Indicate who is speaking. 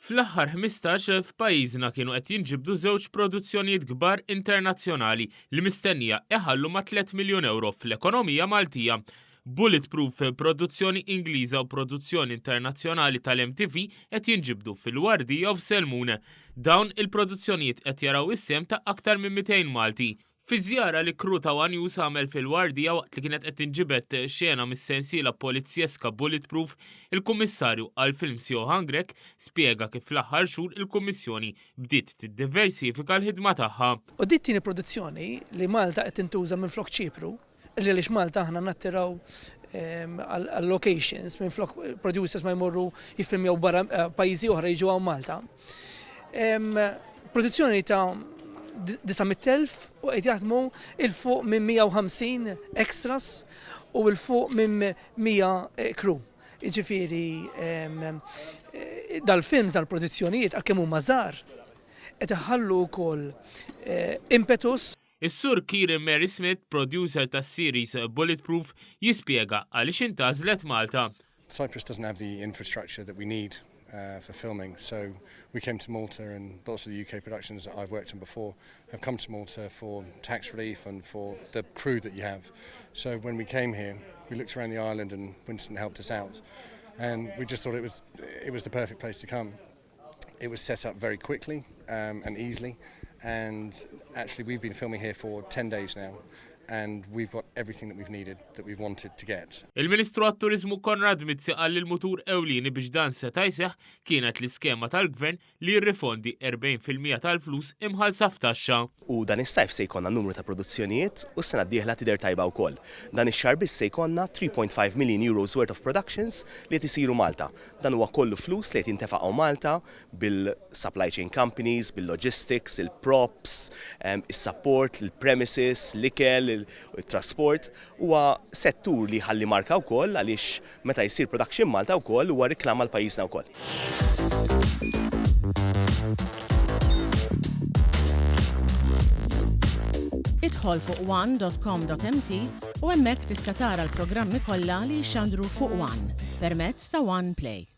Speaker 1: Fl-aħħar 15 f'pajjiżna kienu qed jinġibdu żewġ produzzjonijiet kbar internazzjonali li mistennija iħallu ma' 3 miljun euro fl-ekonomija Maltija. Bulletproof, produzzjoni Ingliża u produzzjoni internazzjonali tal-MTV qed jinġibdu fil-Wardija u f'Selmune. Dawn il-produzzjonijiet qed jaraw is-sem ta' aktar minn 200 Malti. Fi żjara li Crew ta' One News għamel fil-Wardija waqt li kienet qed tinġibed xena mis-sensiela polizjeska Bulletproof, il-Kummissarju għall-Films Johan Grek spjega kif fl-aħħar xhur il-Kummissjoni bdiet tiddiversifika l-ħidma tagħha.
Speaker 2: U dit tieni produzzjoni li Malta qed tintuża minflok Ċipru, li għaliex Malta aħna nattiraw għal-locations minflok producers ma jmorru jiffilmjaw barra pajjiżi oħra jiġu għaw Malta. Produzzjoni ta' 900,000 u qed jaħdmu il-fuq minn 150 extras u il-fuq minn 100 crew. Jiġifieri dal-films dal-produzzjonijiet għalkemm huma żgħar qed iħallu wkoll impetus.
Speaker 1: Is-sur Kieran Mary Smith, producer tas-series Bulletproof, jispjega għaliex intażlet Malta.
Speaker 3: Cyprus doesn't have the infrastructure that we need for filming, so we came to Malta, and lots of the UK productions that I've worked on before have come to Malta for tax relief and for the crew that you have. So when we came here, we looked around the island and Winston helped us out, and we just thought it was the perfect place to come. It was set up very quickly and easily, and actually we've been filming here for 10 days now. And we've got everything that we've needed, that we've wanted to get.
Speaker 1: Il-Ministru għat-Turizmu Konrad Mizzi qal il-mutur ewlieni biex dan seta' jseħħ kienet l-iskema tal-Gvern li jirrifondi 40% tal-flus imħallsa f'taxxa.
Speaker 4: U dan is-sajf se jkollna numru ta' produzzjonijiet u s-sena d-dieħla tidher tajba wkoll. Dan ix-xahar biss se jkollna 3.5 million euros worth of productions li qed isiru Malta. Dan huwa kollu flus li qed jintefaqgħu Malta bil-supply chain companies, bil-logistics, il-props, is-support, il-premises, l-ikel, il-trasport, huwa settur li ħalli marka wkoll għaliex meta jsir production Malta wkoll huwa riklama l-pajjiżna wkoll.
Speaker 5: Idħol fuq one.com.mt u hemmhekk tista' tara l-programmi kollha li jxandru fuq One permezz ta' One Play.